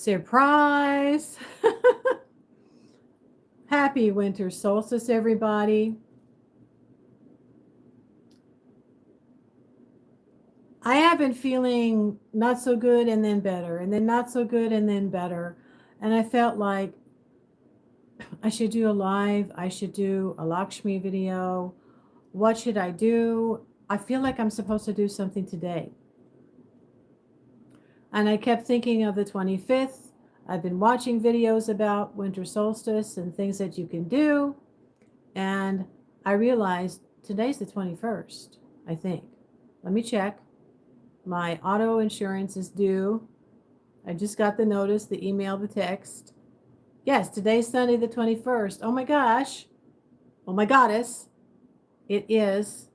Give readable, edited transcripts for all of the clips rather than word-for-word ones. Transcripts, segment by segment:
Surprise! Happy winter solstice, everybody. I have been feeling not so good and then better, and then not so good and then better. And I felt like I should do a live, I should do a Lakshmi video. What should I do? I feel like I'm supposed to do something today. And I kept thinking of the 25th. I've been watching videos about winter solstice and things that you can do. And I realized today's the 21st, I think. Let me check. My auto insurance is due. I just got the notice, the email, the text. Yes, today's Sunday the 21st. Oh my gosh. Oh my goddess. It is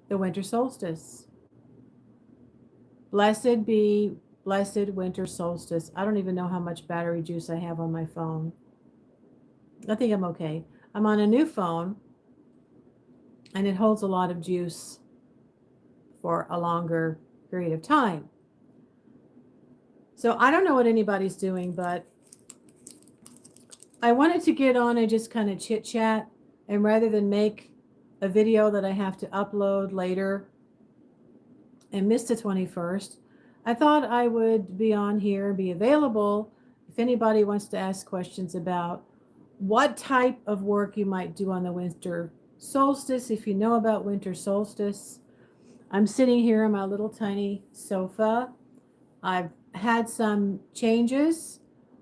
the winter solstice. Blessed be blessed winter solstice. I don't even know how much battery juice I have on my phone. I think I'm okay. I'm on a new phone and it holds a lot of juice for a longer period of time. So I don't know what anybody's doing, but I wanted to get on and just kind of chit chat, and rather than make a video that I have to upload later and miss the 21st, I thought I would be on here, be available if anybody wants to ask questions about what type of work you might do on the winter solstice. If you know about winter solstice, I'm sitting here on my little tiny sofa. I've had some changes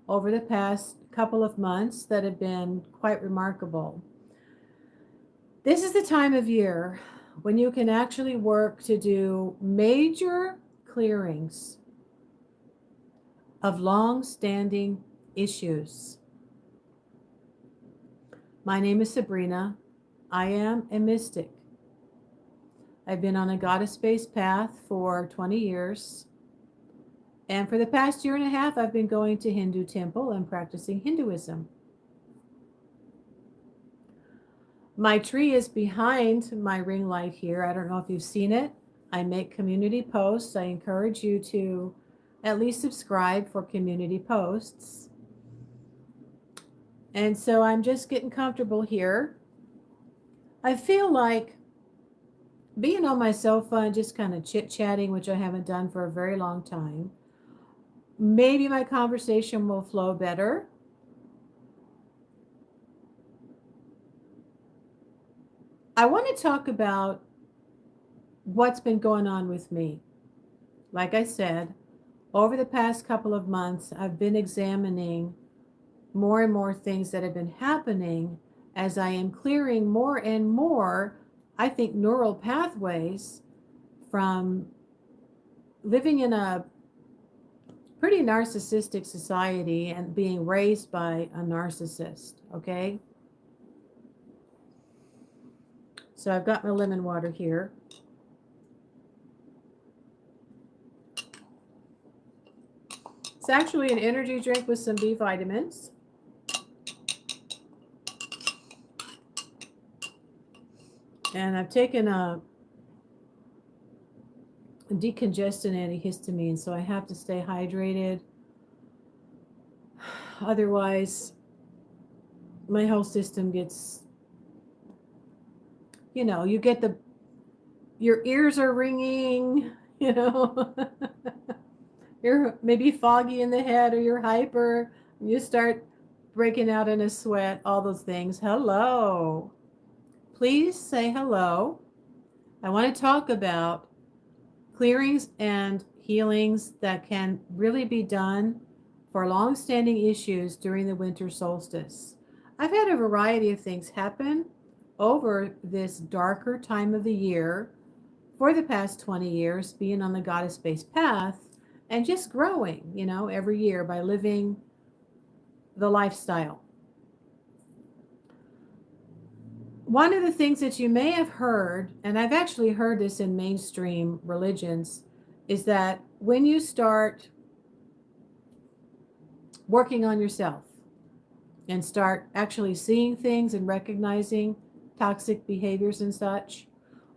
over the past couple of months that have been quite remarkable. This is the time of year when you can actually work to do major clearings of long-standing issues. My name is Sabrina. I am a mystic. I've been on a goddess-based path for 20 years. And for the past year and a half, I've been going to Hindu temple and practicing Hinduism. My tree is behind my ring light here. I don't know if you've seen it. I make community posts. I encourage you to at least subscribe for community posts. And so I'm just getting comfortable here. I feel like being on my sofa and just kind of chit-chatting, which I haven't done for a very long time. Maybe my conversation will flow better. I want to talk about what's been going on with me. Like I said, over the past couple of months, I've been examining more and more things that have been happening as I am clearing more and more, I think, neural pathways from living in a pretty narcissistic society and being raised by a narcissist, okay? So I've got my lemon water here. It's actually an energy drink with some B vitamins. And I've taken a decongestant antihistamine, so I have to stay hydrated. Otherwise, my whole system gets, you get your ears are ringing, you're maybe foggy in the head, or you're hyper, you start breaking out in a sweat, all those things. Hello. Please say hello. I want to talk about clearings and healings that can really be done for long-standing issues during the winter solstice. I've had a variety of things happen over this darker time of the year for the past 20 years, being on the goddess-based path and just growing, every year by living the lifestyle. One of the things that you may have heard, and I've actually heard this in mainstream religions, is that when you start working on yourself and start actually seeing things and recognizing toxic behaviors and such,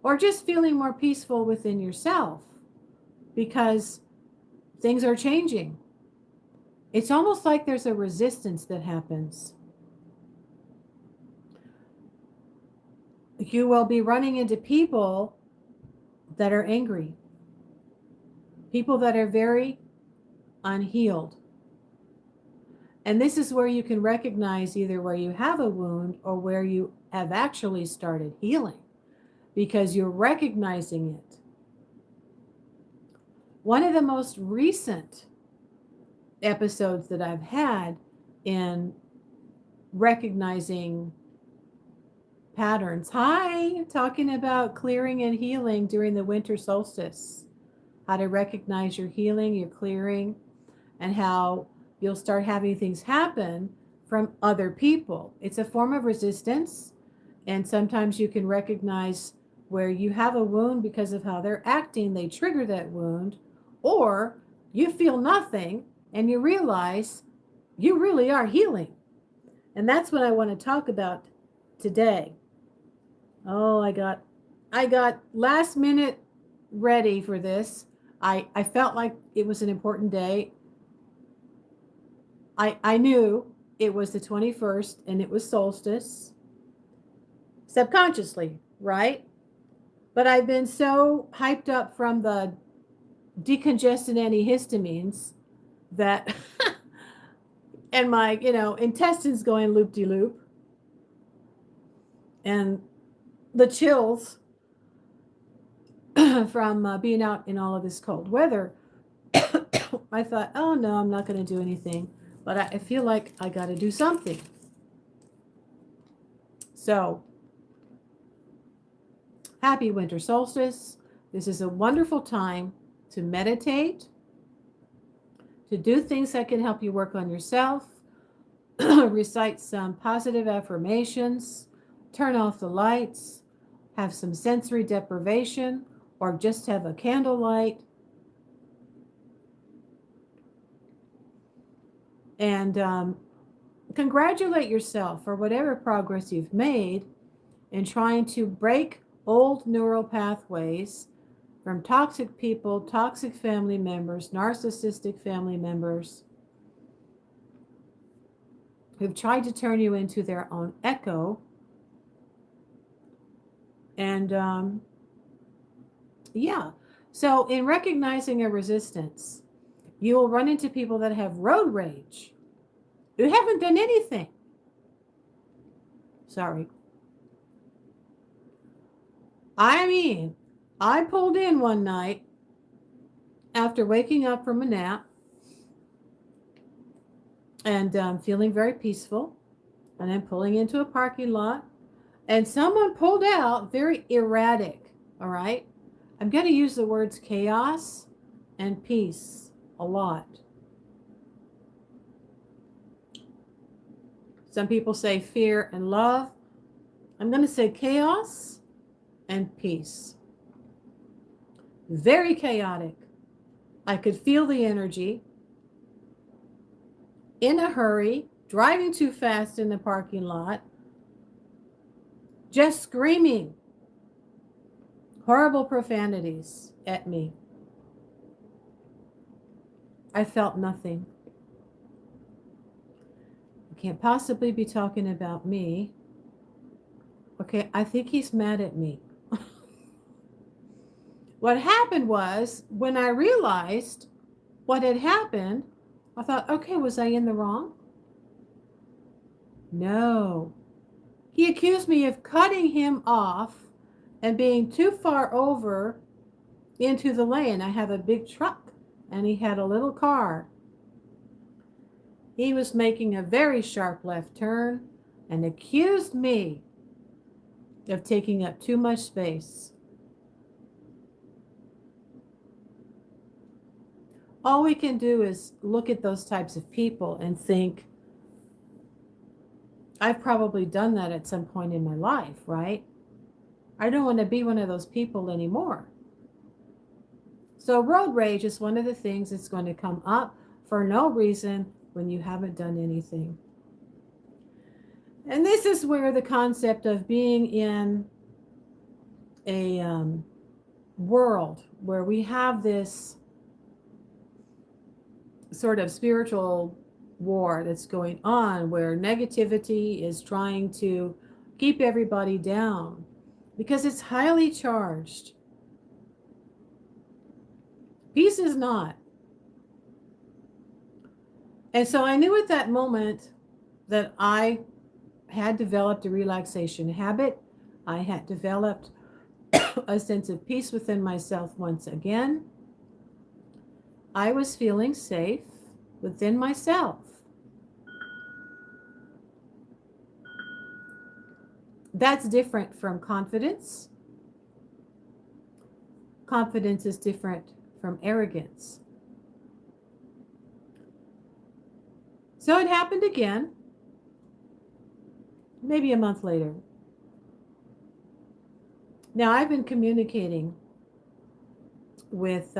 or just feeling more peaceful within yourself because things are changing It's almost like there's a resistance that happens. You will be running into people that are angry, people that are very unhealed. And this is where you can recognize either where you have a wound or where you have actually started healing, because you're recognizing it. One of the most recent episodes that I've had in recognizing patterns. Hi, talking about clearing and healing during the winter solstice. How to recognize your healing, your clearing, and how you'll start having things happen from other people. It's a form of resistance, and sometimes you can recognize where you have a wound because of how they're acting. They trigger that wound, or you feel nothing and you realize you really are healing. And that's what I want to talk about today. Oh, I got last minute ready for this. I felt like it was an important day. I knew it was the 21st and it was solstice. Subconsciously, right? But I've been so hyped up from the decongestant antihistamines that and my, intestines going loop-de-loop. And the chills from being out in all of this cold weather. I thought, oh no, I'm not going to do anything. But I feel like I got to do something. So, happy winter solstice. This is a wonderful time to meditate, to do things that can help you work on yourself, recite some positive affirmations, turn off the lights, have some sensory deprivation, or just have a candlelight. And congratulate yourself for whatever progress you've made in trying to break old neural pathways from toxic people, toxic family members, narcissistic family members who've tried to turn you into their own echo. And yeah, so in recognizing a resistance, you will run into people that have road rage, who haven't done anything. Sorry. I mean, I pulled in one night after waking up from a nap and feeling very peaceful, and then pulling into a parking lot, and someone pulled out very erratic, all right? I'm going to use the words chaos and peace a lot. Some people say fear and love. I'm going to say chaos and peace. Very chaotic. I could feel the energy. In a hurry, driving too fast in the parking lot, just screaming horrible profanities at me. I felt nothing. I can't possibly be talking about me. Okay, I think he's mad at me. What happened was, when I realized what had happened, I thought, okay, was I in the wrong? No. He accused me of cutting him off and being too far over into the lane. I have a big truck and he had a little car. He was making a very sharp left turn and accused me of taking up too much space. All we can do is look at those types of people and think, I've probably done that at some point in my life, right? I don't want to be one of those people anymore. So road rage is one of the things that's going to come up for no reason when you haven't done anything. And this is where the concept of being in a world where we have this sort of spiritual war that's going on where negativity is trying to keep everybody down because it's highly charged. Peace is not. And so I knew at that moment that I had developed a relaxation habit. I had developed a sense of peace within myself once again. I was feeling safe within myself. That's different from confidence. Confidence is different from arrogance. So it happened again, maybe a month later. Now I've been communicating with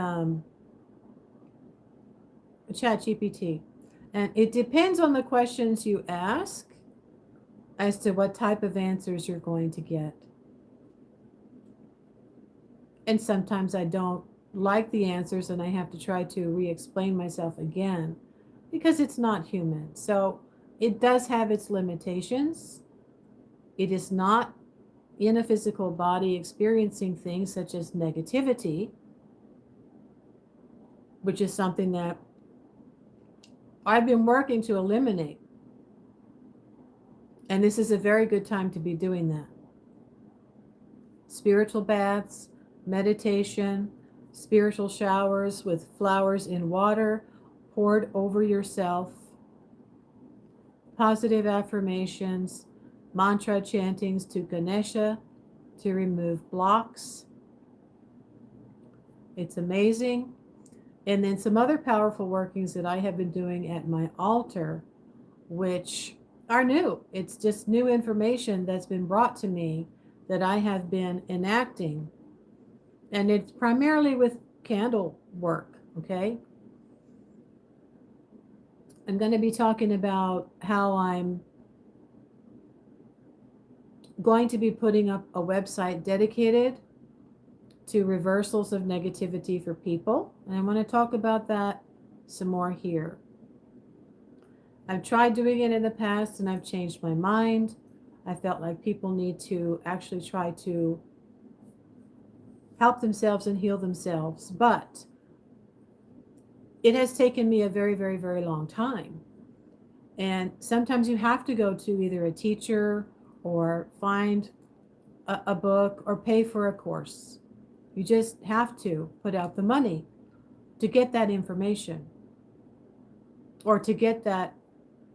ChatGPT, and it depends on the questions you ask as to what type of answers you're going to get. And sometimes I don't like the answers and I have to try to re-explain myself again because it's not human. So it does have its limitations. It is not in a physical body experiencing things such as negativity, which is something that I've been working to eliminate. And this is a very good time to be doing that. Spiritual baths, meditation, spiritual showers with flowers in water poured over yourself, positive affirmations, mantra chantings to Ganesha to remove blocks. It's amazing. And then some other powerful workings that I have been doing at my altar, which are new. It's just new information that's been brought to me that I have been enacting. And it's primarily with candle work, okay? I'm going to be talking about how I'm going to be putting up a website dedicated to reversals of negativity for people. And I want to talk about that some more here. I've tried doing it in the past and I've changed my mind. I felt like people need to actually try to help themselves and heal themselves. But it has taken me a very, very, very long time. And sometimes you have to go to either a teacher or find a book or pay for a course. You just have to put out the money to get that information or to get that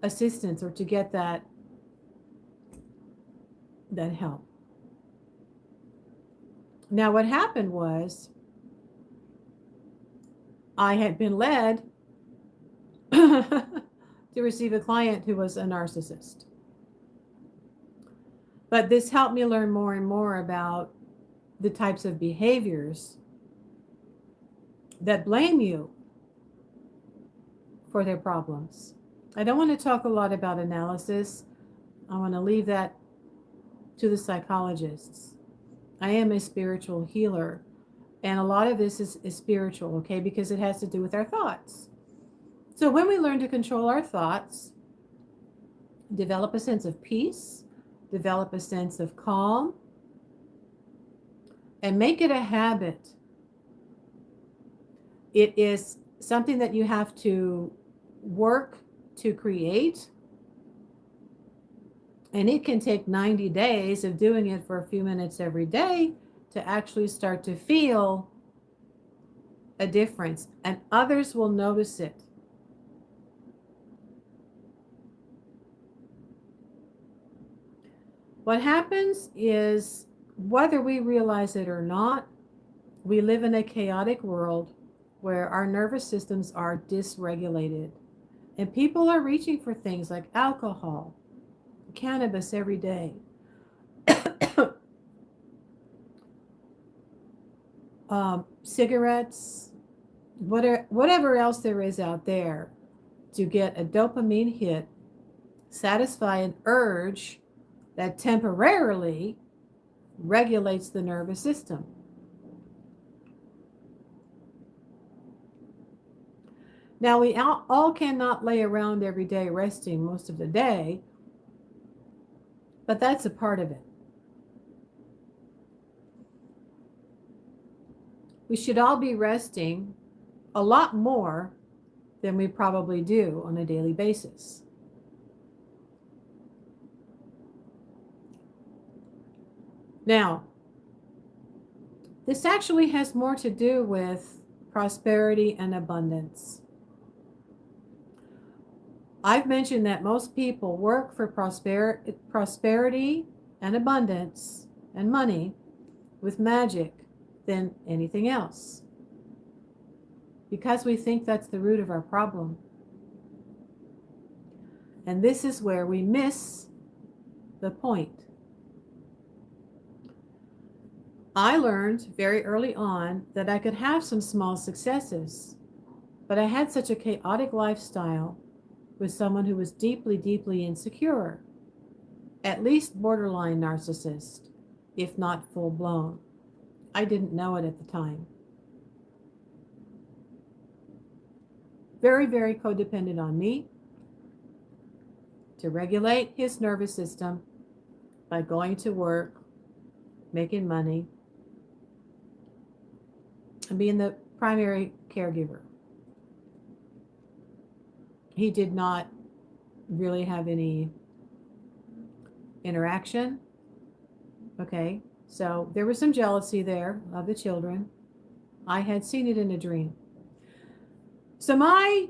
assistance or to get that help. Now, what happened was I had been led to receive a client who was a narcissist. But this helped me learn more and more about the types of behaviors that blame you for their problems. I don't want to talk a lot about analysis. I want to leave that to the psychologists. I am a spiritual healer, and a lot of this is spiritual, okay, because it has to do with our thoughts. So when we learn to control our thoughts, develop a sense of peace, develop a sense of calm, and make it a habit. It is something that you have to work to create. And it can take 90 days of doing it for a few minutes every day to actually start to feel a difference. And others will notice it. What happens is, whether we realize it or not, we live in a chaotic world where our nervous systems are dysregulated. And people are reaching for things like alcohol, cannabis every day. Cigarettes, whatever else there is out there to get a dopamine hit, satisfy an urge that temporarily regulates the nervous system. Now, we all cannot lay around every day resting most of the day, but that's a part of it. We should all be resting a lot more than we probably do on a daily basis. Now, this actually has more to do with prosperity and abundance. I've mentioned that most people work for prosperity and abundance and money with magic than anything else, because we think that's the root of our problem. And this is where we miss the point. I learned very early on that I could have some small successes, but I had such a chaotic lifestyle with someone who was deeply, deeply insecure, at least borderline narcissist, if not full blown. I didn't know it at the time. Very, very codependent on me to regulate his nervous system by going to work, making money, and being the primary caregiver. He did not really have any interaction. Okay, so there was some jealousy there of the children. I had seen it in a dream. So my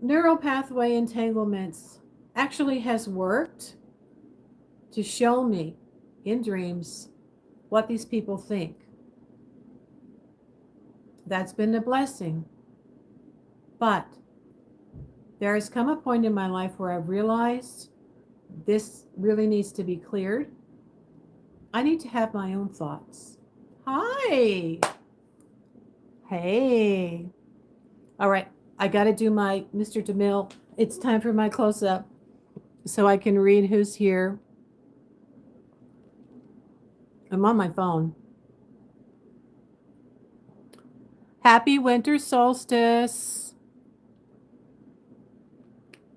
neural pathway entanglements actually has worked to show me in dreams what these people think. That's been a blessing. But there has come a point in my life where I've realized this really needs to be cleared. I need to have my own thoughts. Hi. Hey. All right. I got to do my Mr. DeMille. It's time for my close-up so I can read who's here. I'm on my phone. Happy Winter Solstice.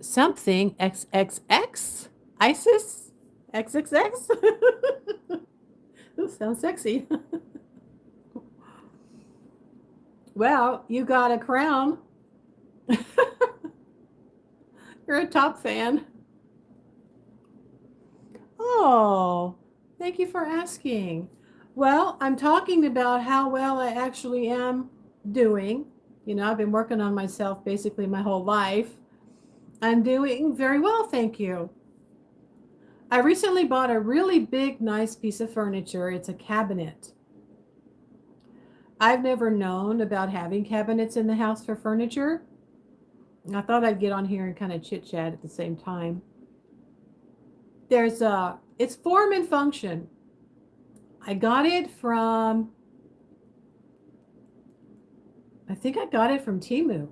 Something XXX? ISIS? XXX? That sounds sexy. Well, you got a crown. You're a top fan. Oh, thank you for asking. Well, I'm talking about how well I actually am doing. You know, I've been working on myself basically my whole life. I'm doing very well, thank you. I recently bought a really big, nice piece of furniture. It's a cabinet. I've never known about having cabinets in the house for furniture. I thought I'd get on here and kind of chit-chat at the same time. It's form and function. I got it from, I think I got it from Temu.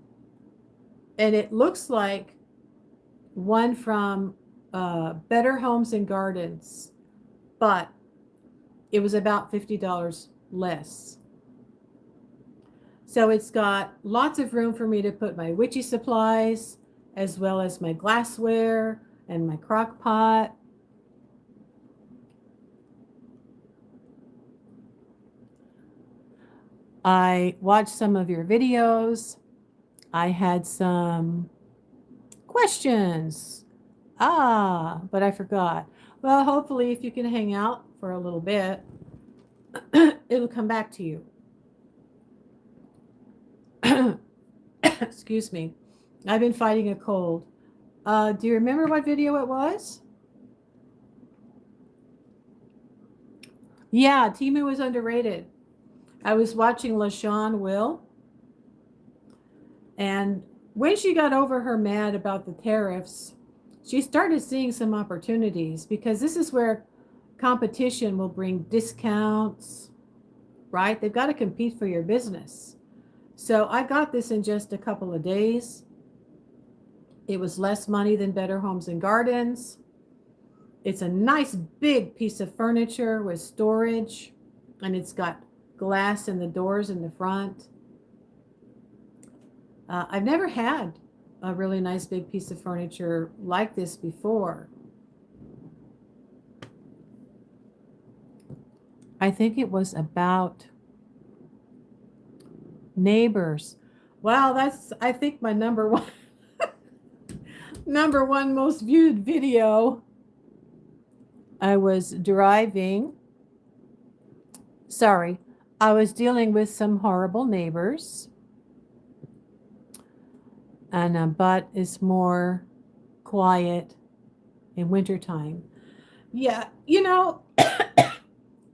And it looks like one from Better Homes and Gardens, but it was about $50 less. So it's got lots of room for me to put my witchy supplies, as well as my glassware and my crock pot. I watched some of your videos. I had some questions. But I forgot. Well, hopefully if you can hang out for a little bit, it'll come back to you. Excuse me. I've been fighting a cold. Do you remember what video it was? Yeah, Temu was underrated. I was watching LaShawn Will. And when she got over her mad about the tariffs, she started seeing some opportunities, because this is where competition will bring discounts, right? They've got to compete for your business. So I got this in just a couple of days. It was less money than Better Homes and Gardens. It's a nice big piece of furniture with storage, and it's got glass in the doors in the front. I've never had a really nice big piece of furniture like this before. I think it was about neighbors. Well, that's, I think, my number one number one most viewed video. I was driving. Sorry, I was dealing with some horrible neighbors. And but it's more quiet in wintertime. Yeah,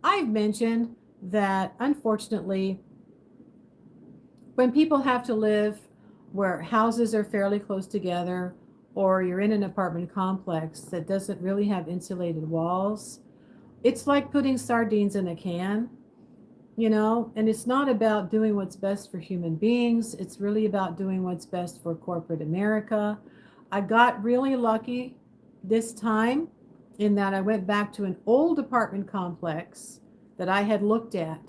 I've mentioned that unfortunately, when people have to live where houses are fairly close together, or you're in an apartment complex that doesn't really have insulated walls, it's like putting sardines in a can, and it's not about doing what's best for human beings. It's really about doing what's best for corporate America. I got really lucky this time in that I went back to an old apartment complex that I had looked at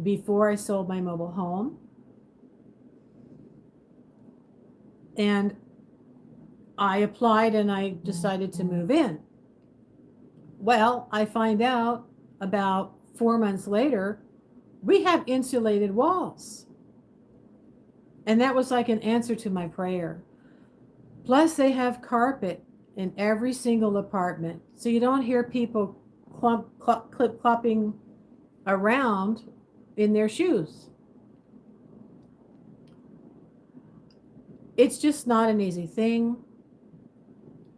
before I sold my mobile home. And I applied and I decided to move in. Well, I find out about 4 months later, we have insulated walls. And that was like an answer to my prayer. Plus, they have carpet in every single apartment. So you don't hear people clip-clopping around in their shoes. It's just not an easy thing.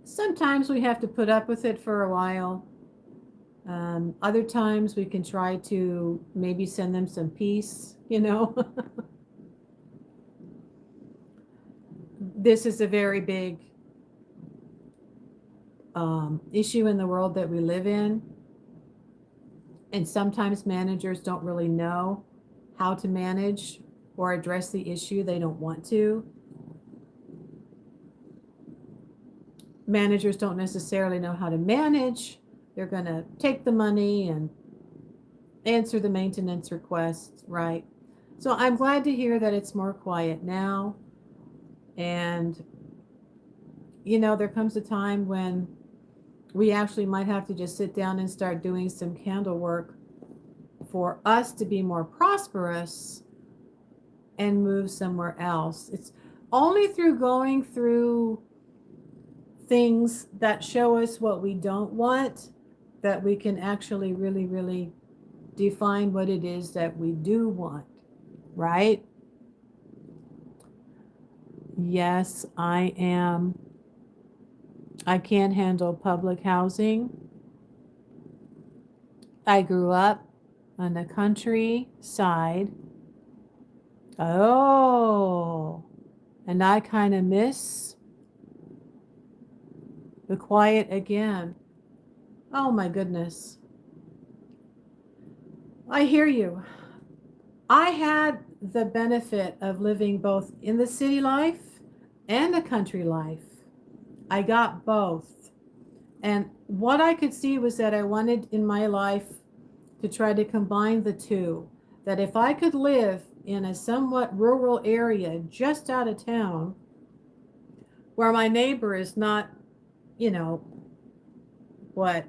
Sometimes we have to put up with it for a while. Other times we can try to maybe send them some peace, This is a very big issue in the world that we live in. And sometimes managers don't really know how to manage or address the issue. They don't want to. Managers don't necessarily know how to manage. They're going to take the money and answer the maintenance requests, right? So I'm glad to hear that it's more quiet now. And, there comes a time when we actually might have to just sit down and start doing some candle work for us to be more prosperous and move somewhere else. It's only through going through things that show us what we don't want that we can actually really, really define what it is that we do want, right? Yes, I am. I can't handle public housing. I grew up on the countryside. Oh, and I kind of miss the quiet again. Oh my goodness. I hear you. I had the benefit of living both in the city life and the country life. I got both. And what I could see was that I wanted in my life to try to combine the two. That if I could live in a somewhat rural area just out of town, where my neighbor is not, what,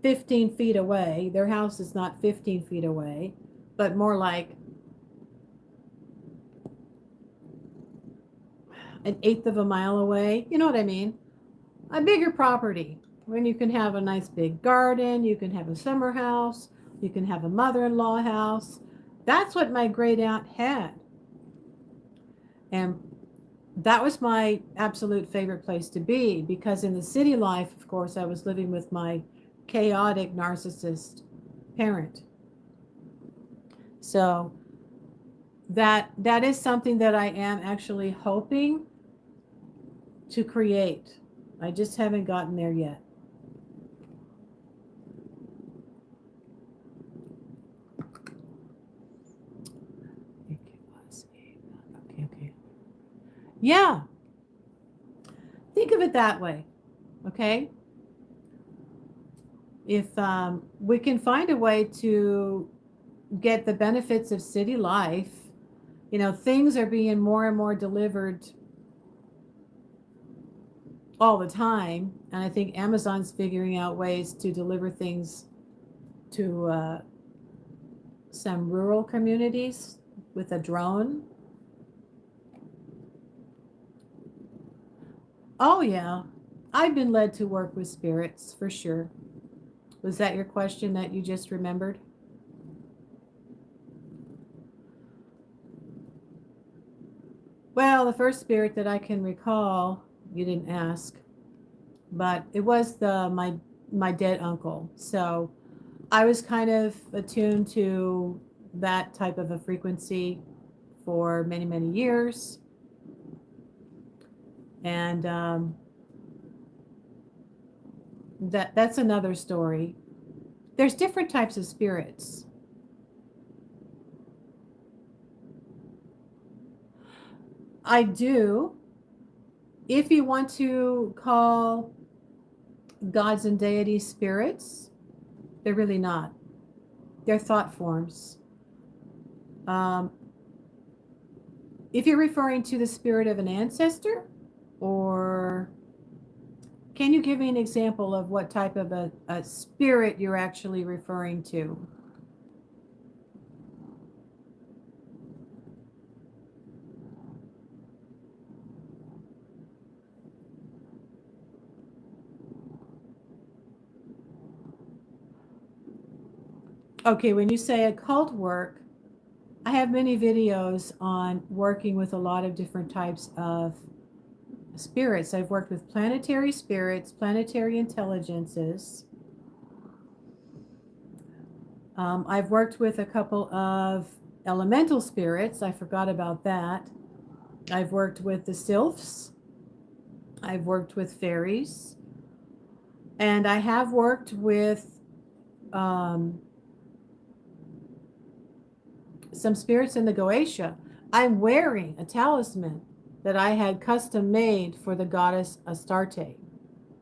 15 feet away. Their house is not 15 feet away, but more like an eighth of a mile away. You know what I mean? A bigger property when you can have a nice big garden, you can have a summer house, you can have a mother-in-law house. That's what my great aunt had. And that was my absolute favorite place to be, because in the city life, of course, I was living with my chaotic narcissist parent. So that is something that I am actually hoping to create. I just haven't gotten there yet. Okay. Yeah. Think of it that way. Okay. If we can find a way to get the benefits of city life You know, things are being more and more delivered all the time. And I think Amazon's figuring out ways to deliver things to some rural communities with a drone. Oh, yeah. I've been led to work with spirits for sure. Was that your question that you just remembered? Well, the first spirit that I can recall, you didn't ask, but it was my dead uncle. So I was kind of attuned to that type of a frequency for many, many years. And that's another story. There's different types of spirits. I do. If you want to call gods and deities spirits, they're really not. They're thought forms. Um, if you're referring to the spirit of an ancestor, or can you give me an example of what type of a spirit you're actually referring to? Okay, when you say occult work, I have many videos on working with a lot of different types of spirits. I've worked with planetary spirits, planetary intelligences. I've worked with a couple of elemental spirits. I forgot about that. I've worked with the sylphs. I've worked with fairies. And I have worked with some spirits in the Goetia. I'm wearing a talisman that I had custom made for the goddess Astarte.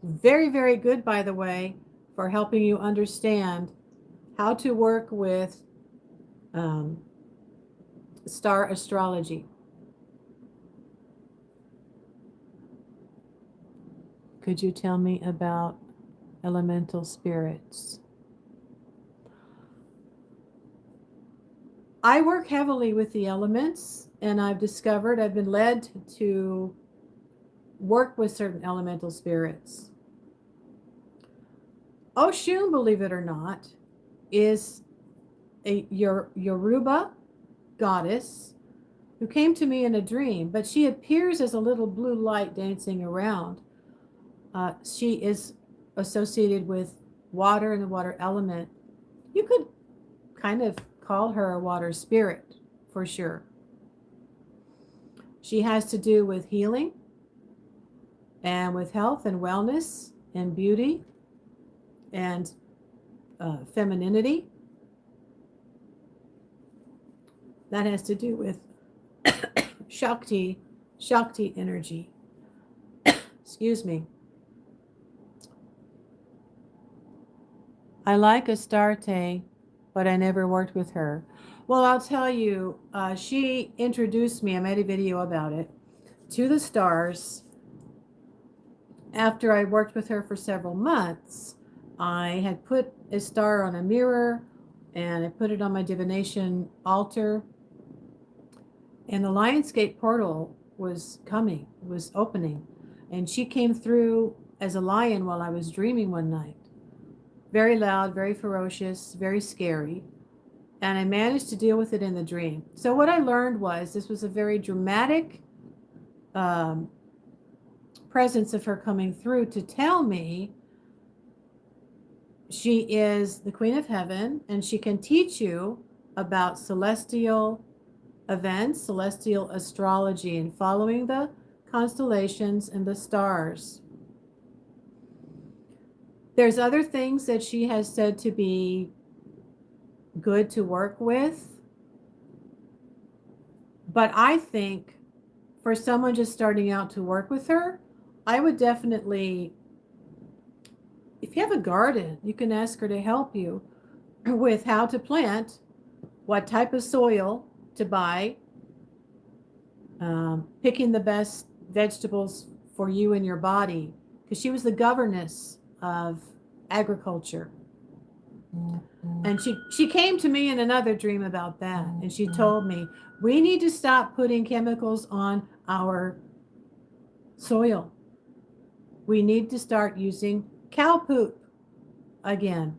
Very, very good, by the way, for helping you understand how to work with star astrology. Could you tell me about elemental spirits? I work heavily with the elements, and I've discovered I've been led to work with certain elemental spirits. Oshun, believe it or not, is a Yoruba goddess who came to me in a dream, but she appears as a little blue light dancing around. She is associated with water and the water element. You could kind of call her a water spirit for sure. She has to do with healing and with health and wellness and beauty and femininity. That has to do with Shakti energy. Excuse me. I like Astarte, but I never worked with her. Well, I'll tell you, she introduced me, I made a video about it, to the stars. After I worked with her for several months, I had put a star on a mirror and I put it on my divination altar. And the Lionsgate portal was coming, was opening. And she came through as a lion while I was dreaming one night. Very loud, very ferocious, very scary. And I managed to deal with it in the dream. So what I learned was this was a very dramatic presence of her coming through to tell me she is the Queen of Heaven and she can teach you about celestial events, celestial astrology, and following the constellations and the stars. There's other things that she has said to be good to work with. But I think for someone just starting out to work with her, I would definitely, if you have a garden, you can ask her to help you with how to plant, what type of soil to buy, picking the best vegetables for you and your body, because she was the governess of agriculture. And she came to me in another dream about that, and she told me we need to stop putting chemicals on our soil. We need to start using cow poop again.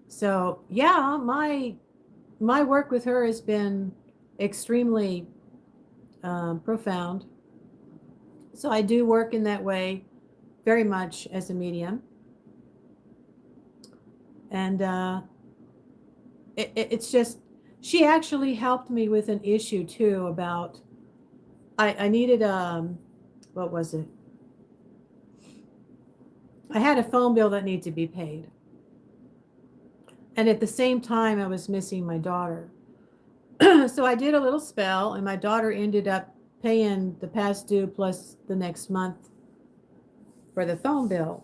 So yeah, my work with her has been extremely profound. So I do work in that way very much as a medium. And it's just, she actually helped me with an issue too about, I needed, what was it? I had a phone bill that needed to be paid. And at the same time, I was missing my daughter. So I did a little spell, and my daughter ended up paying the past due plus the next month for the phone bill.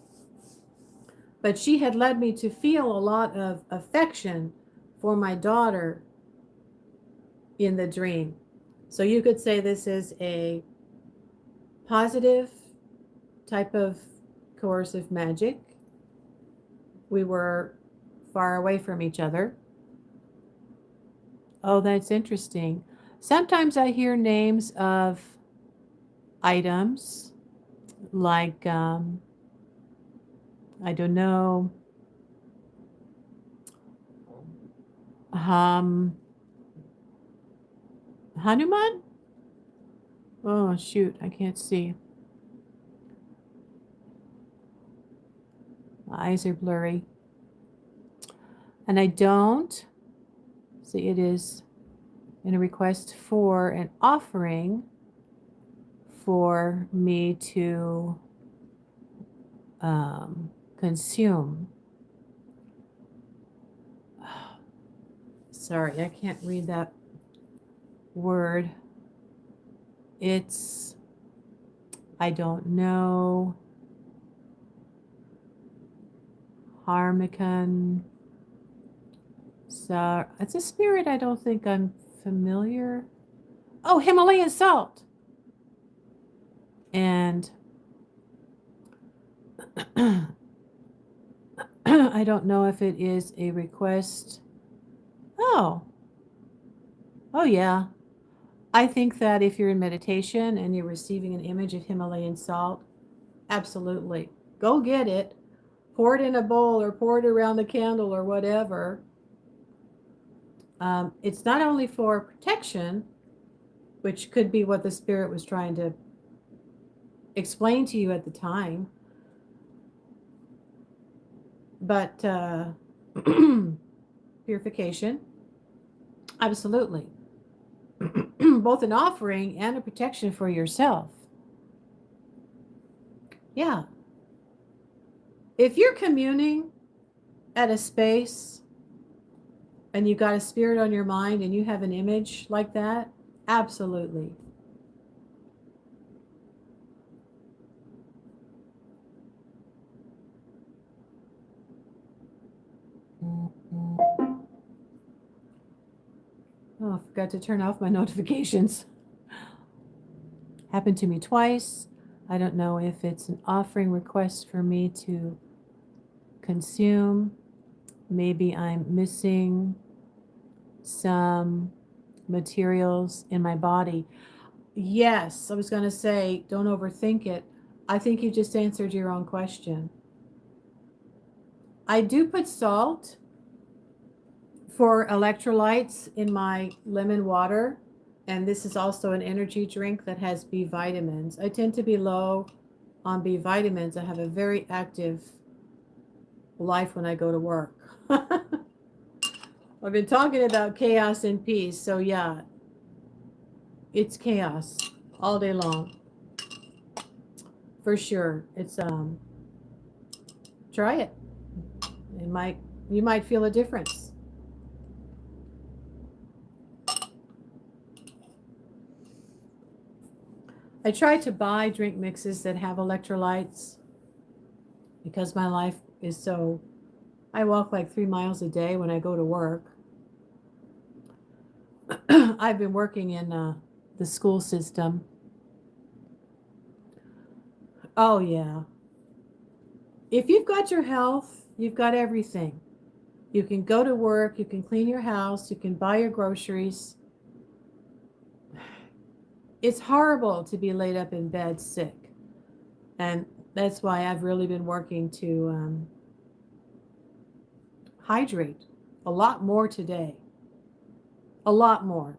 But she had led me to feel a lot of affection for my daughter in the dream. So you could say this is a positive type of coercive magic. We were far away from each other. Oh, that's interesting. Sometimes I hear names of items like, I don't know, Hanuman? Oh, shoot, I can't see. My eyes are blurry. And I don't see, it is in a request for an offering for me to consume. Sorry, I can't read that word. It's, I don't know, Harmican. So it's a spirit I don't think I'm familiar. Oh, Himalayan salt. And I don't know if it is a request. Oh yeah. I think that if you're in meditation and you're receiving an image of Himalayan salt, absolutely. Go get it. Pour it in a bowl or pour it around the candle or whatever. It's not only for protection, which could be what the spirit was trying to explain to you at the time, but purification, absolutely. Both an offering and a protection for yourself. Yeah. If you're communing at a space and you got a spirit on your mind and you have an image like that, absolutely. Oh, I forgot to turn off my notifications. Happened to me twice. I don't know if it's an offering request for me to consume. Maybe I'm missing some materials in my body. Yes, I was going to say, don't overthink it. I think you just answered your own question. I do put salt for electrolytes in my lemon water, and this is also an energy drink that has B vitamins. I tend to be low on B vitamins. I have a very active life when I go to work. I've been talking about chaos and peace, so yeah, it's chaos all day long. For sure. It's try it. You might feel a difference. I try to buy drink mixes that have electrolytes because my life is so, I walk like 3 miles a day when I go to work. I've been working in the school system. Oh, yeah. If you've got your health, you've got everything. You can go to work, you can clean your house, you can buy your groceries. It's horrible to be laid up in bed sick. And that's why I've really been working to hydrate a lot more today. A lot more.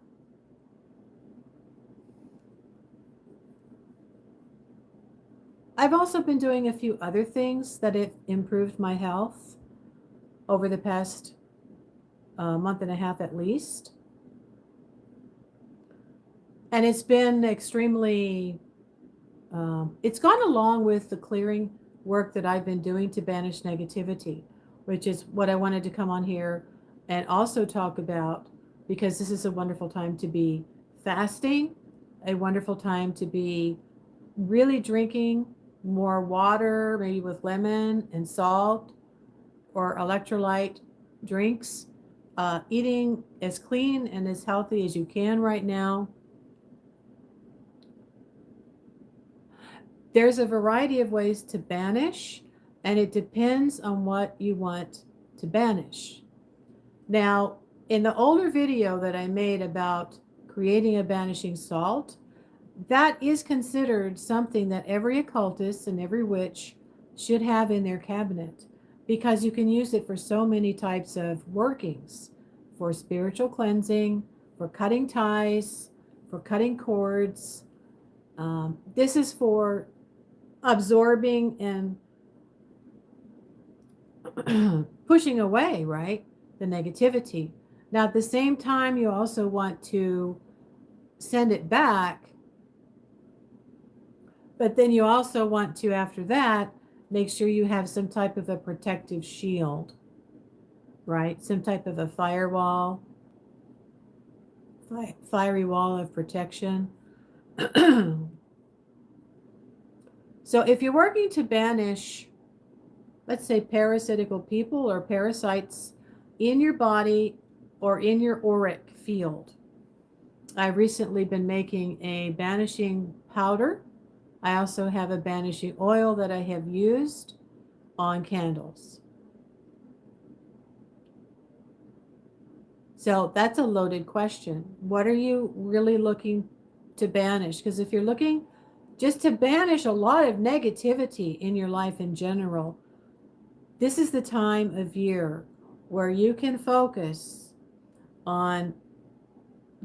I've also been doing a few other things that have improved my health over the past month and a half at least. And it's been extremely, it's gone along with the clearing work that I've been doing to banish negativity, which is what I wanted to come on here and also talk about, because this is a wonderful time to be fasting, a wonderful time to be really drinking more water, maybe with lemon and salt or electrolyte drinks, eating as clean and as healthy as you can right now. There's a variety of ways to banish, and it depends on what you want to banish. Now, in the older video that I made about creating a banishing salt, that is considered something that every occultist and every witch should have in their cabinet, because you can use it for so many types of workings, for spiritual cleansing, for cutting ties, for cutting cords. This is for absorbing and pushing away, right, the negativity. Now, at the same time, you also want to send it back. But then you also want to, after that, make sure you have some type of a protective shield, right? Some type of a firewall, fiery wall of protection. So if you're working to banish, let's say, parasitical people or parasites in your body or in your auric field, I've recently been making a banishing powder. I also have a banishing oil that I have used on candles. So that's a loaded question. What are you really looking to banish? Because if you're looking just to banish a lot of negativity in your life in general, this is the time of year where you can focus on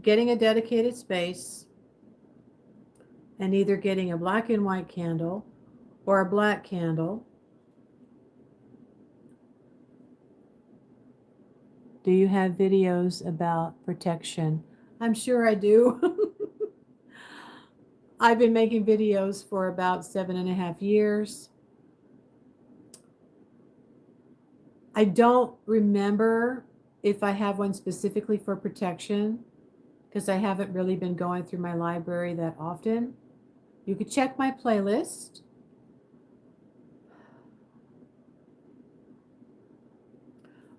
getting a dedicated space and either getting a black and white candle or a black candle. Do you have videos about protection? I'm sure I do. I've been making videos for about 7.5 years. I don't remember if I have one specifically for protection, because I haven't really been going through my library that often. You could check my playlist.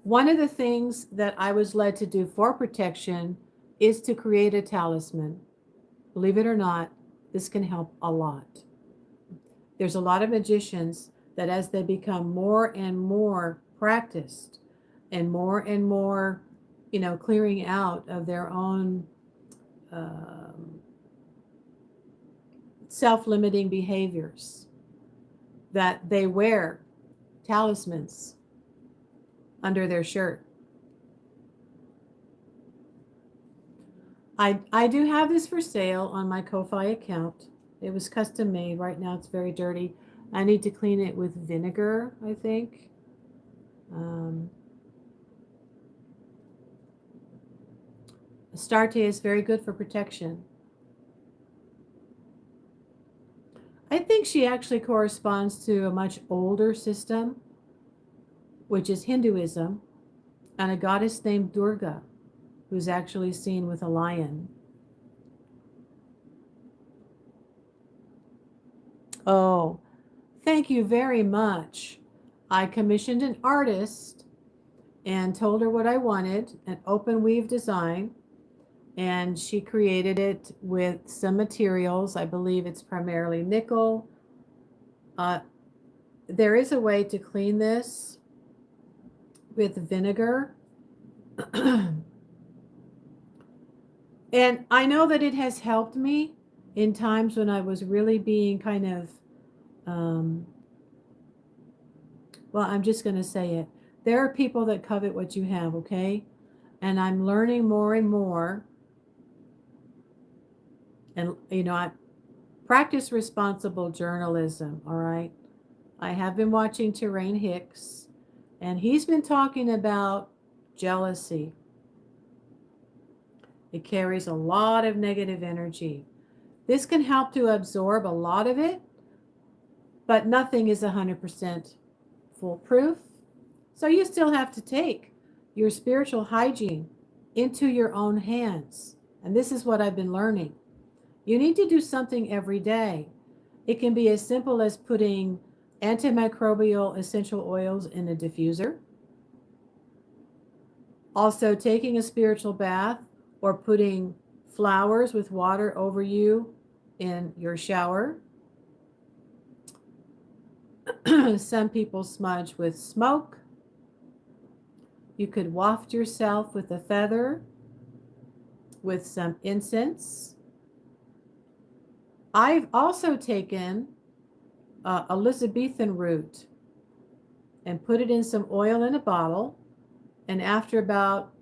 One of the things that I was led to do for protection is to create a talisman. Believe it or not, this can help a lot. There's a lot of magicians that, as they become more and more practiced and more, clearing out of their own self-limiting behaviors, that they wear talismans under their shirt. I do have this for sale on my Ko-Fi account. It was custom made. Right now it's very dirty. I need to clean it with vinegar, I think. Astarte is very good for protection. I think she actually corresponds to a much older system, which is Hinduism, and a goddess named Durga, who's actually seen with a lion. Oh, thank you very much. I commissioned an artist and told her what I wanted, an open weave design. And she created it with some materials. I believe it's primarily nickel. There is a way to clean this with vinegar. And I know that it has helped me in times when I was really being kind of, well, I'm just going to say it. There are people that covet what you have, okay? And I'm learning more and more. And, I practice responsible journalism, all right? I have been watching Terrain Hicks, and he's been talking about jealousy. It carries a lot of negative energy. This can help to absorb a lot of it, but nothing is 100% foolproof. So you still have to take your spiritual hygiene into your own hands. And this is what I've been learning. You need to do something every day. It can be as simple as putting antimicrobial essential oils in a diffuser. Also, taking a spiritual bath or putting flowers with water over you in your shower. Some people smudge with smoke. You could waft yourself with a feather, with some incense. I've also taken Elizabethan root and put it in some oil in a bottle, and after about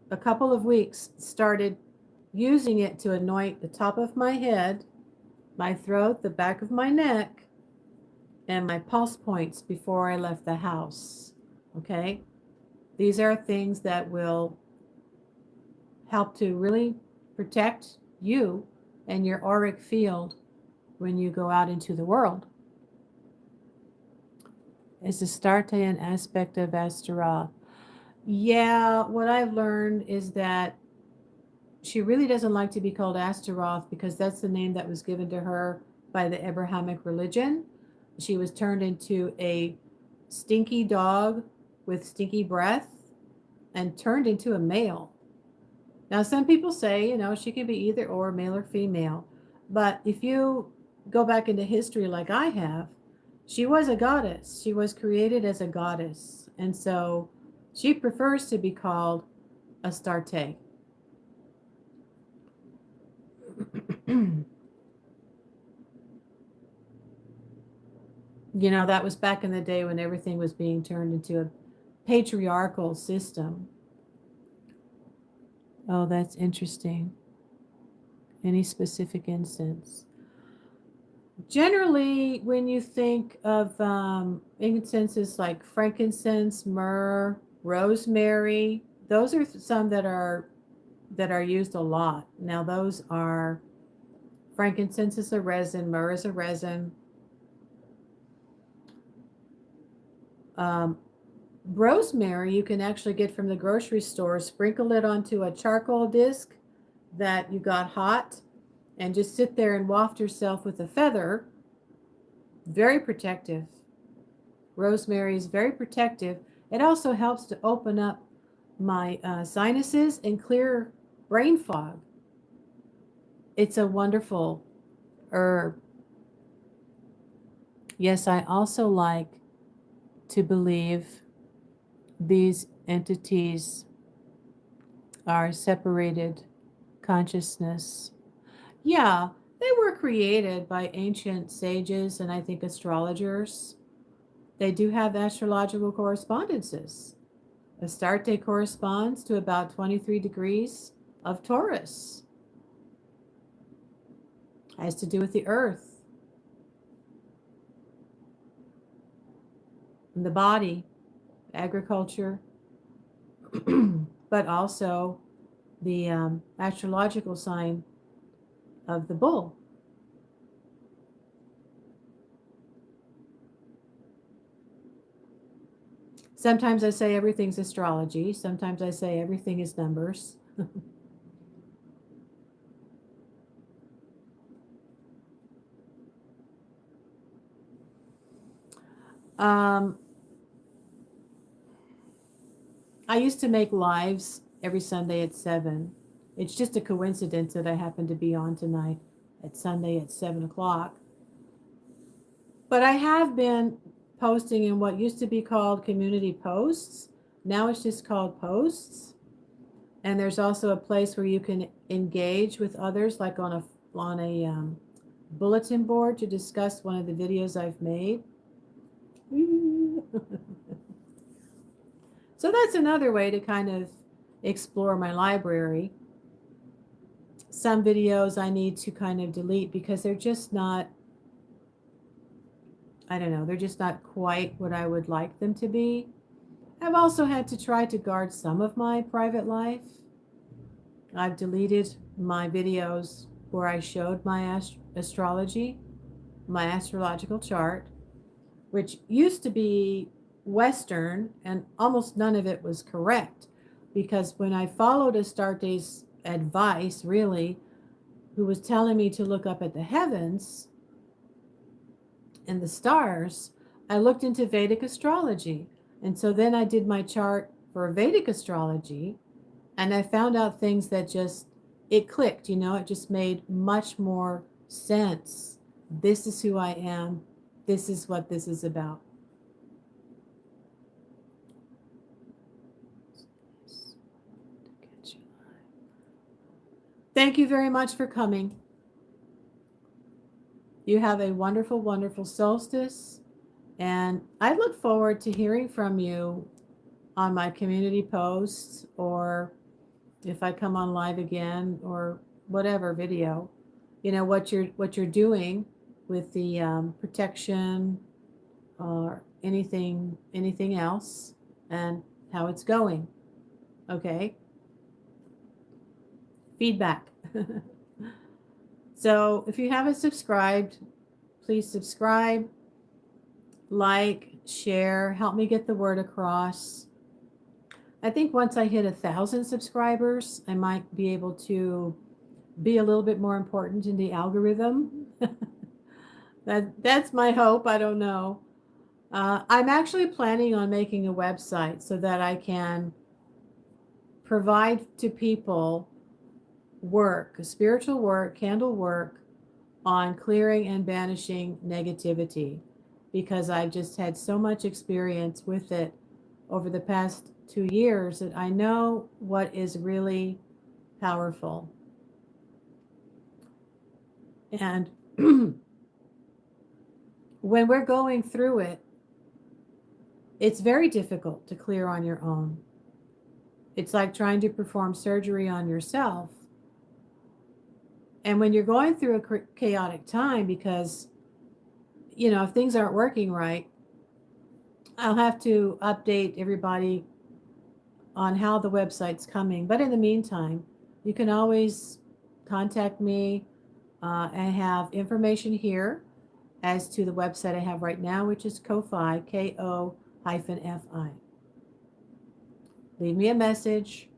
a couple of weeks started using it to anoint the top of my head, my throat, the back of my neck, and my pulse points before I left the house. Okay? These are things that will help to really protect you and your auric field when you go out into the world. Is Astarte an aspect of Astaroth? Yeah, what I've learned is that she really doesn't like to be called Astaroth because that's the name that was given to her by the Abrahamic religion. She was turned into a stinky dog with stinky breath and turned into a male. Now, some people say, she can be either or, male or female. But if you go back into history like I have, she was a goddess. She was created as a goddess. And so she prefers to be called Astarte. That was back in the day when everything was being turned into a patriarchal system. Oh, that's interesting. Any specific incense? Generally, when you think of incenses like frankincense, myrrh, rosemary, those are some that are used a lot. Now, those are frankincense is a resin, myrrh is a resin. Rosemary you can actually get from the grocery store. Sprinkle it onto a charcoal disc that you got hot and just sit there and waft yourself with a feather. Very protective. Rosemary is very protective. It also helps to open up my sinuses and clear brain fog. It's a wonderful herb. Yes, I also like to believe these entities are separated consciousness. Yeah, they were created by ancient sages and I think astrologers. They do have astrological correspondences. Astarte corresponds to about 23 degrees of Taurus. Has to do with the earth, and the body, agriculture, but also the astrological sign of the bull. Sometimes I say everything's astrology. Sometimes I say everything is numbers. I used to make lives every Sunday at 7. It's just a coincidence that I happen to be on tonight at Sunday at 7 o'clock. But I have been posting in what used to be called community posts. Now it's just called posts. And there's also a place where you can engage with others, like on a bulletin board to discuss one of the videos I've made. So that's another way to kind of explore my library. Some videos I need to kind of delete because they're just not, I don't know, they're just not quite what I would like them to be. I've also had to try to guard some of my private life. I've deleted my videos where I showed my astrology, my astrological chart, which used to be Western, and almost none of it was correct, because when I followed Astarte's advice, really, who was telling me to look up at the heavens and the stars, I looked into Vedic astrology. And so then I did my chart for Vedic astrology, and I found out things that just, it clicked, you know, it just made much more sense. This is who I am. This is what this is about. Thank you very much for coming. You have a wonderful, wonderful solstice. And I look forward to hearing from you on my community posts, or if I come on live again, or whatever video, you know, what you're doing with the protection or anything else, and how it's going. Okay. Feedback. So if you haven't subscribed, please subscribe, like, share, help me get the word across. I think once I hit 1,000 subscribers, I might be able to be a little bit more important in the algorithm. That's my hope. I don't know. I'm actually planning on making a website so that I can provide to people work, spiritual work, candle work on clearing and banishing negativity, because I've just had so much experience with it over the past 2 years that I know what is really powerful. And when we're going through it, it's very difficult to clear on your own. It's like trying to perform surgery on yourself. And when you're going through a chaotic time, because, you know, if things aren't working right, I'll have to update everybody on how the website's coming. But in the meantime, you can always contact me. I have information here as to the website I have right now, which is Ko-Fi, Ko-Fi. Leave me a message.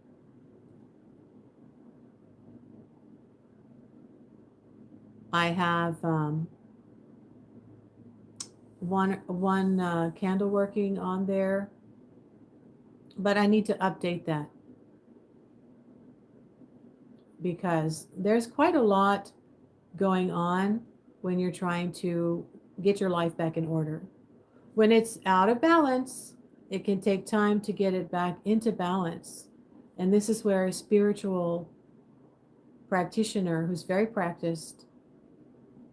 I have one candle working on there, but I need to update that because there's quite a lot going on when you're trying to get your life back in order. When it's out of balance, it can take time to get it back into balance. And this is where a spiritual practitioner who's very practiced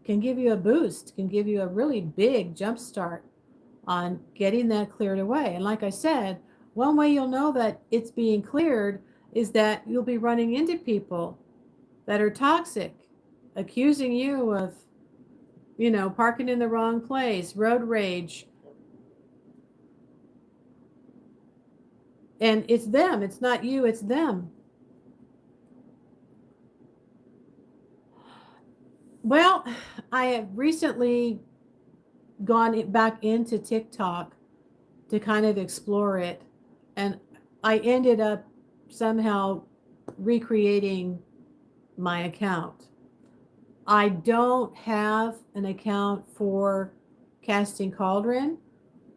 can give you a boost, can give you a really big jump start on getting that cleared away. And like I said, one way you'll know that it's being cleared is that you'll be running into people that are toxic, accusing you of, you know, parking in the wrong place, road rage. And it's them, it's not you, it's them. Well, I have recently gone back into TikTok to kind of explore it, and I ended up somehow recreating my account. I don't have an account for Casting Cauldron.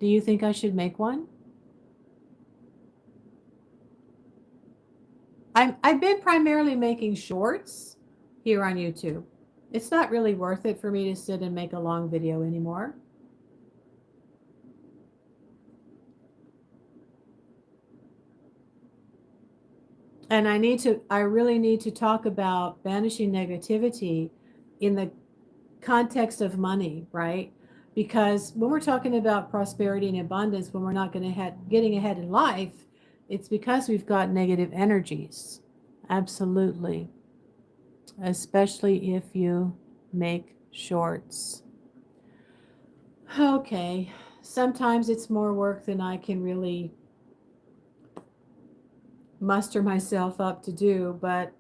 Do you think I should make one? I've been primarily making shorts here on YouTube. It's not really worth it for me to sit and make a long video anymore. And I really need to talk about banishing negativity in the context of money, right? Because when we're talking about prosperity and abundance, when we're not getting ahead in life, it's because we've got negative energies. Absolutely. Especially if you make shorts. Okay. Sometimes it's more work than I can really muster myself up to do, but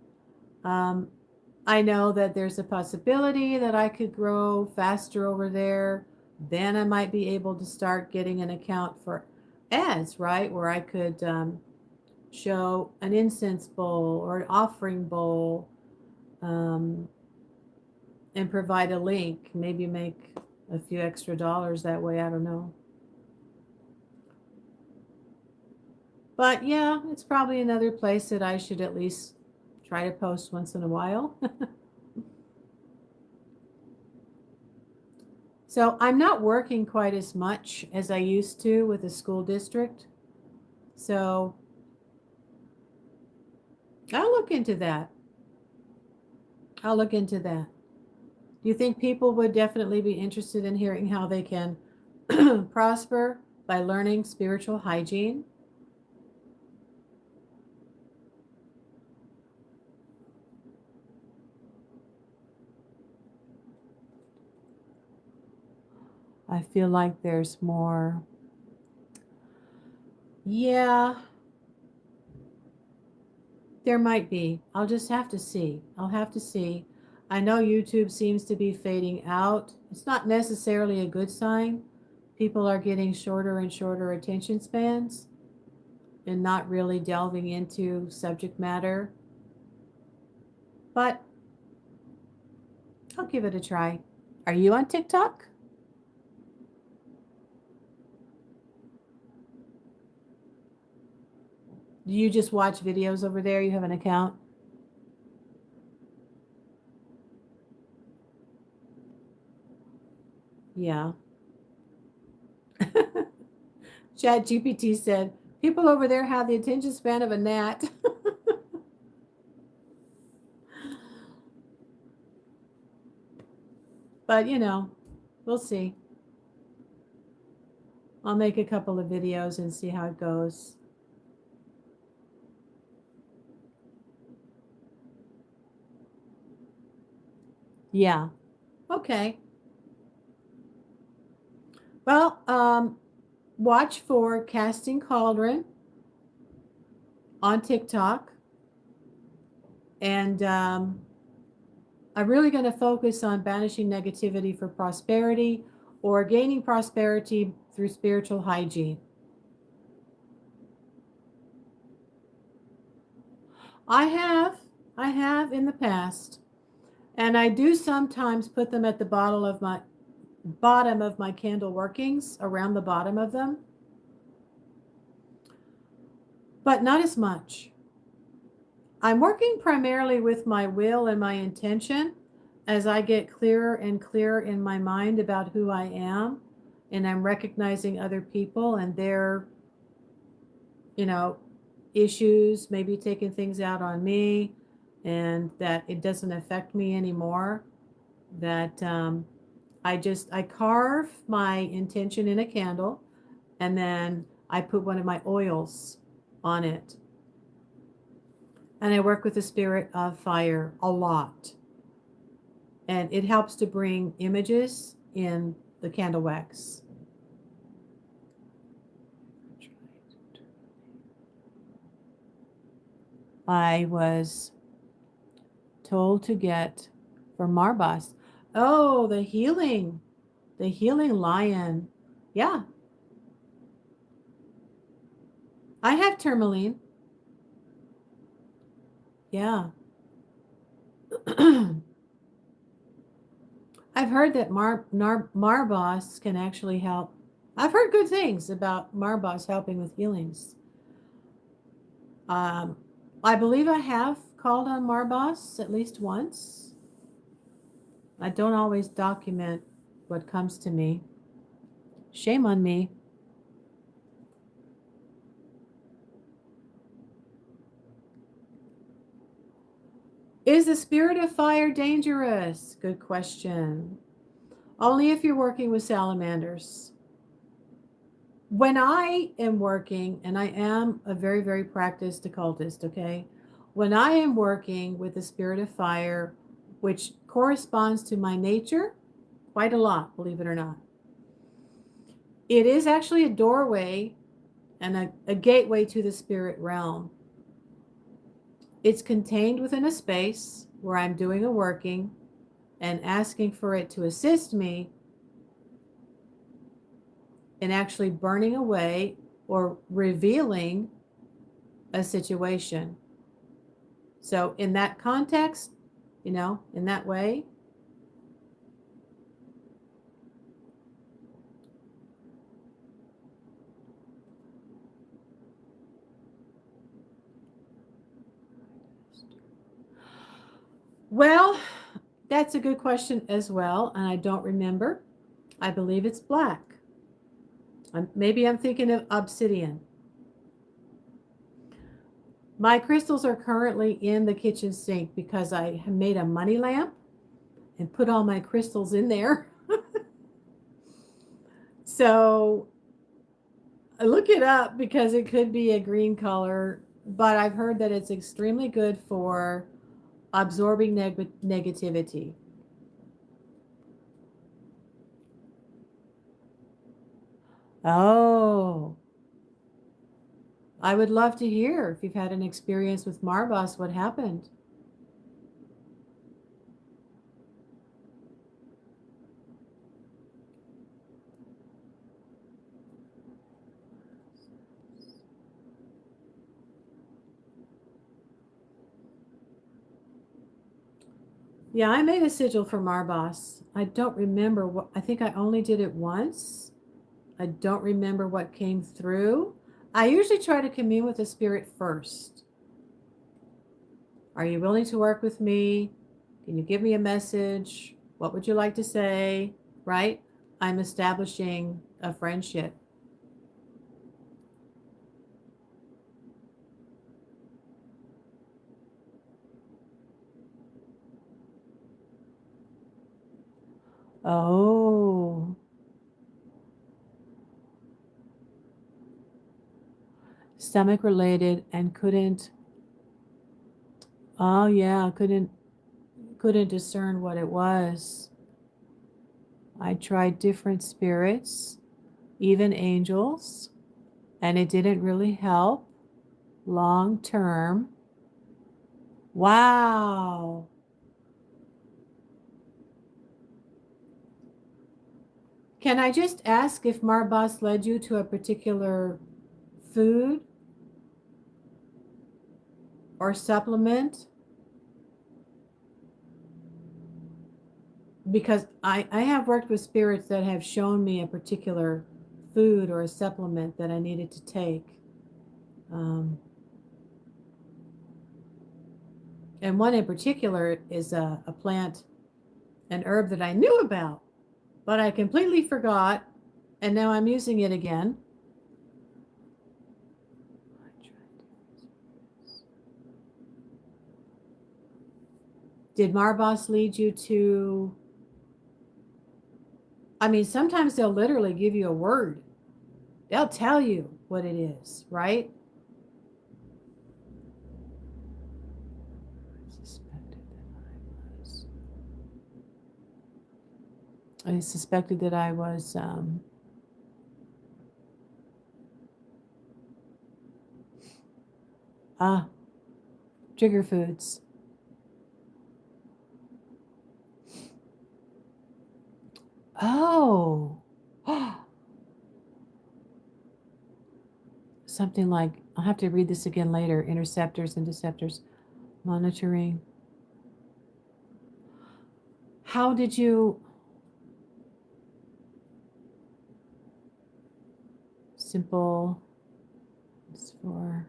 I know that there's a possibility that I could grow faster over there. Then I might be able to start getting an account for ads, right? Where I could show an incense bowl or an offering bowl and provide a link, maybe make a few extra dollars that way. I don't know. But yeah, it's probably another place that I should at least try to post once in a while. So I'm not working quite as much as I used to with the school district. So I'll look into that. I'll look into that. Do you think people would definitely be interested in hearing how they can prosper by learning spiritual hygiene? I feel like there's more. Yeah, there might be. I'll just have to see. I'll have to see. I know YouTube seems to be fading out. It's not necessarily a good sign. People are getting shorter and shorter attention spans and not really delving into subject matter. But I'll give it a try. Are you on TikTok? Do you just watch videos over there? You have an account? Yeah. Chat GPT said, people over there have the attention span of a gnat. But, we'll see. I'll make a couple of videos and see how it goes. Yeah. Okay. Well, watch for Casting Cauldron on TikTok. And I'm really going to focus on banishing negativity for prosperity or gaining prosperity through spiritual hygiene. I have in the past. And I do sometimes put them at the bottom of my candle workings, around the bottom of them. But not as much. I'm working primarily with my will and my intention as I get clearer and clearer in my mind about who I am. And I'm recognizing other people and their, issues, maybe taking things out on me, and that it doesn't affect me anymore. That I carve my intention in a candle, and then I put one of my oils on it. And I work with the spirit of fire a lot. And it helps to bring images in the candle wax. I was told to get from Marbas. Oh, the healing lion. Yeah. I have tourmaline. Yeah. I've heard that Marbas can actually help. I've heard good things about Marbas helping with healings. I believe I have called on Marbas at least once. I don't always document what comes to me. Shame on me. Is the spirit of fire dangerous? Good question. Only if you're working with salamanders. When I am working, and I am a very, very practiced occultist, okay? When I am working with the spirit of fire, which corresponds to my nature, quite a lot, believe it or not, it is actually a doorway and a gateway to the spirit realm. It's contained within a space where I'm doing a working and asking for it to assist me in actually burning away or revealing a situation. So in that context, in that way, well, that's a good question as well, and I don't remember. I believe it's black. Maybe I'm thinking of obsidian. My crystals are currently in the kitchen sink because I have made a money lamp and put all my crystals in there. So I look it up because it could be a green color, but I've heard that it's extremely good for absorbing negativity. Oh, I would love to hear if you've had an experience with Marbas, what happened? Yeah, I made a sigil for Marbas. I don't remember what, I think I only did it once. I don't remember what came through. I usually try to commune with the spirit first. Are you willing to work with me? Can you give me a message? What would you like to say? Right? I'm establishing a friendship. Oh, stomach related and couldn't, oh yeah, couldn't discern what it was. I tried different spirits, even angels, and it didn't really help long term. Wow. Can I just ask if Marbas led you to a particular food or supplement? Because I have worked with spirits that have shown me a particular food or a supplement that I needed to take. Um, and one in particular is a plant, an herb that I knew about, but I completely forgot, and now I'm using it again. Did Marbas lead you to? I mean, sometimes they'll literally give you a word. They'll tell you what it is, right? I suspected that I was trigger foods. Oh. Something like, I'll have to read this again later. Interceptors and deceptors. Monitoring. How did you... Simple. It's for...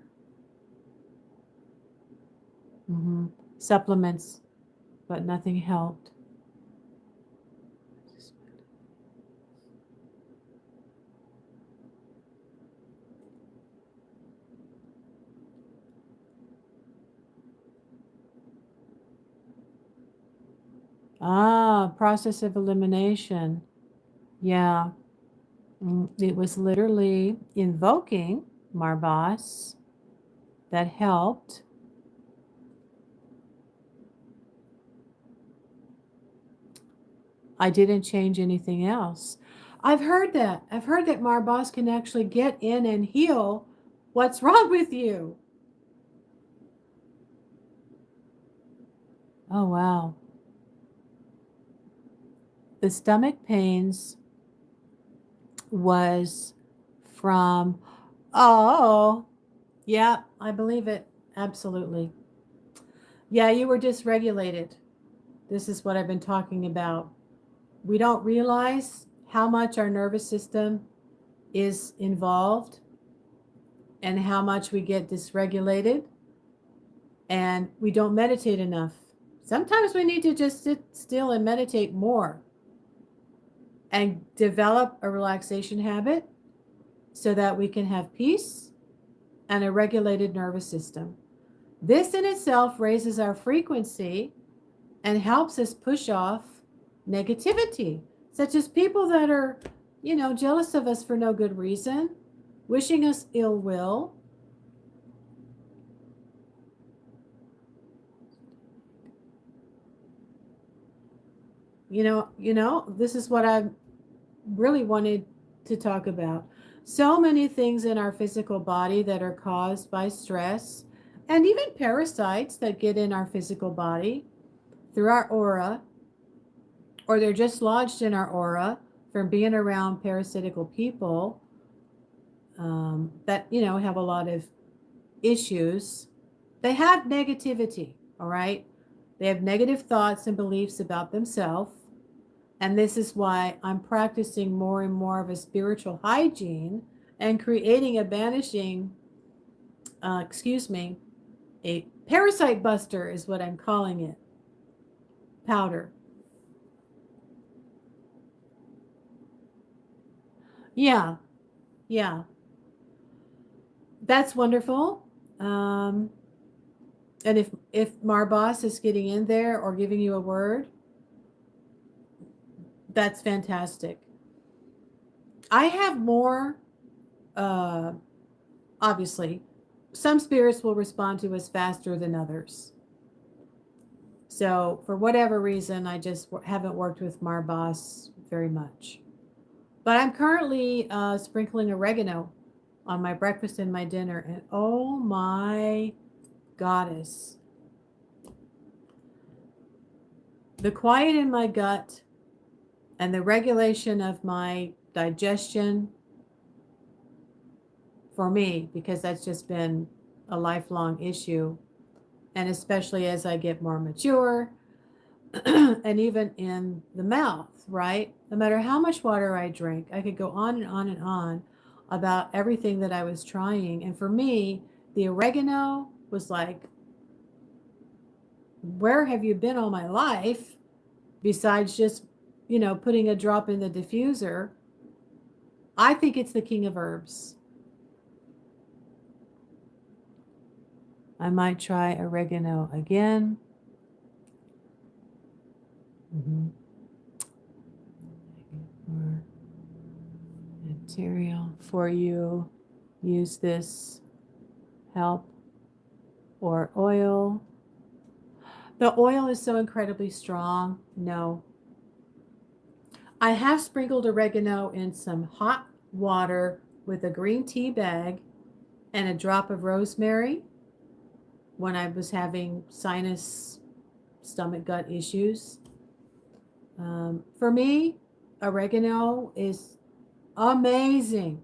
Supplements, but nothing helped. Process of elimination. Yeah. It was literally invoking Marbas that helped. I didn't change anything else. I've heard that. I've heard that Marbas can actually get in and heal what's wrong with you. Oh, wow. The stomach pains was from, oh, yeah, I believe it. Absolutely. Yeah, you were dysregulated. This is what I've been talking about. We don't realize how much our nervous system is involved and how much we get dysregulated, and we don't meditate enough. Sometimes we need to just sit still and meditate more and develop a relaxation habit so that we can have peace and a regulated nervous system. This in itself raises our frequency and helps us push off negativity, such as people that are, jealous of us for no good reason, wishing us ill will. This is what I really wanted to talk about. So many things in our physical body that are caused by stress, and even parasites that get in our physical body through our aura, or they're just lodged in our aura from being around parasitical people that, have a lot of issues. They have negativity, all right? They have negative thoughts and beliefs about themselves. And this is why I'm practicing more and more of a spiritual hygiene and creating a banishing, a parasite buster is what I'm calling it. Powder. Yeah, yeah. That's wonderful. And if Marbas is getting in there or giving you a word, that's fantastic. I have more, obviously, some spirits will respond to us faster than others. So for whatever reason, I just haven't worked with Marbas very much. But I'm currently sprinkling oregano on my breakfast and my dinner. And oh my goddess. The quiet in my gut and the regulation of my digestion for me, because that's just been a lifelong issue. And especially as I get more mature and even in the mouth, right? No matter how much water I drink, I could go on and on and on about everything that I was trying. And for me, the oregano was like, where have you been all my life besides just, putting a drop in the diffuser? I think it's the king of herbs. I might try oregano again. More material for you. Use this help or oil. The oil is so incredibly strong. No. I have sprinkled oregano in some hot water with a green tea bag and a drop of rosemary when I was having sinus, stomach, gut issues. For me, oregano is amazing.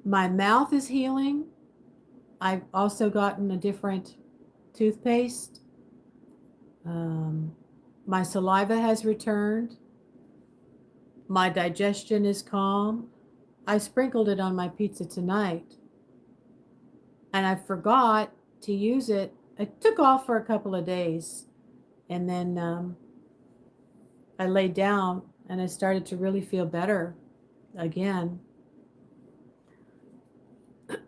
My mouth is healing. I've also gotten a different toothpaste. My saliva has returned. My digestion is calm. I sprinkled it on my pizza tonight. And I forgot to use it I took off for a couple of days, and then I laid down and I started to really feel better again.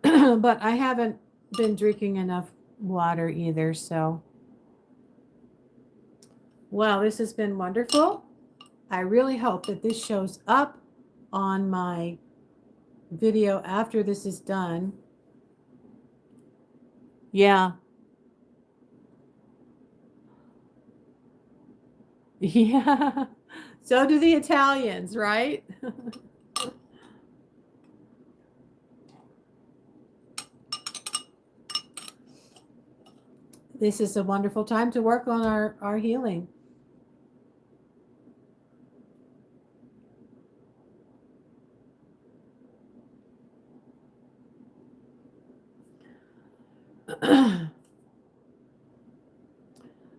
But I haven't been drinking enough water either, so. Well, this has been wonderful. I really hope that this shows up on my video after this is done. Yeah. Yeah. So do the Italians, right? This is a wonderful time to work on our healing.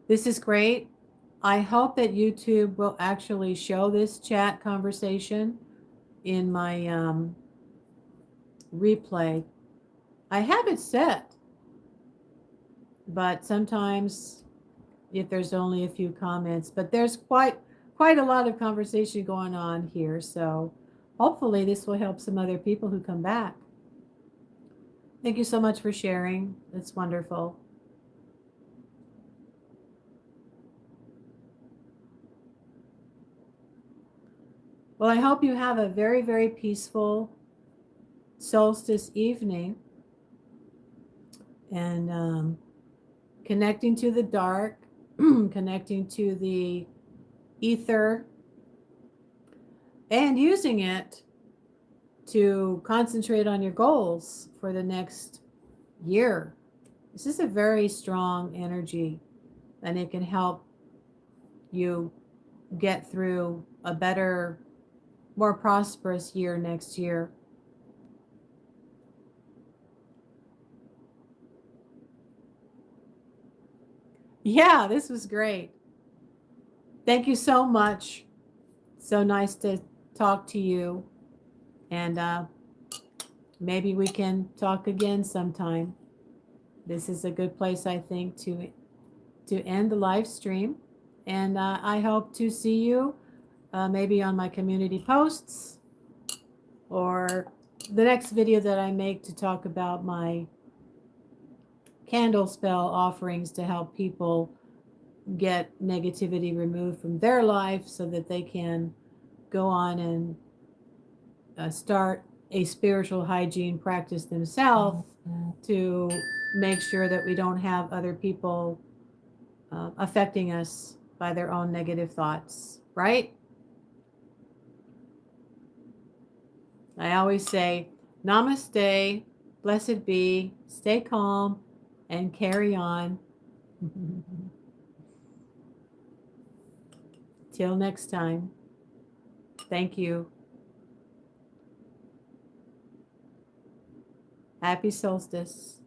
This is great. I hope that YouTube will actually show this chat conversation in my replay. I have it set, but sometimes if there's only a few comments, but there's quite a lot of conversation going on here, so hopefully this will help some other people who come back. Thank you so much for sharing. It's wonderful. Well, I hope you have a very, very peaceful solstice evening, and connecting to the dark, connecting to the ether, and using it to concentrate on your goals for the next year. This is a very strong energy, and it can help you get through a better, more prosperous year next year. Yeah, this was great. Thank you so much. So nice to talk to you. And maybe we can talk again sometime. This is a good place, I think, to end the live stream. And I hope to see you maybe on my community posts or the next video that I make to talk about my candle spell offerings to help people get negativity removed from their life so that they can go on and start a spiritual hygiene practice themselves to make sure that we don't have other people affecting us by their own negative thoughts, right? I always say, namaste, blessed be, stay calm, and carry on. Till next time. Thank you. Happy solstice.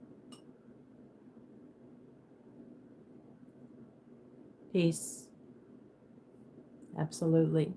Peace. Absolutely.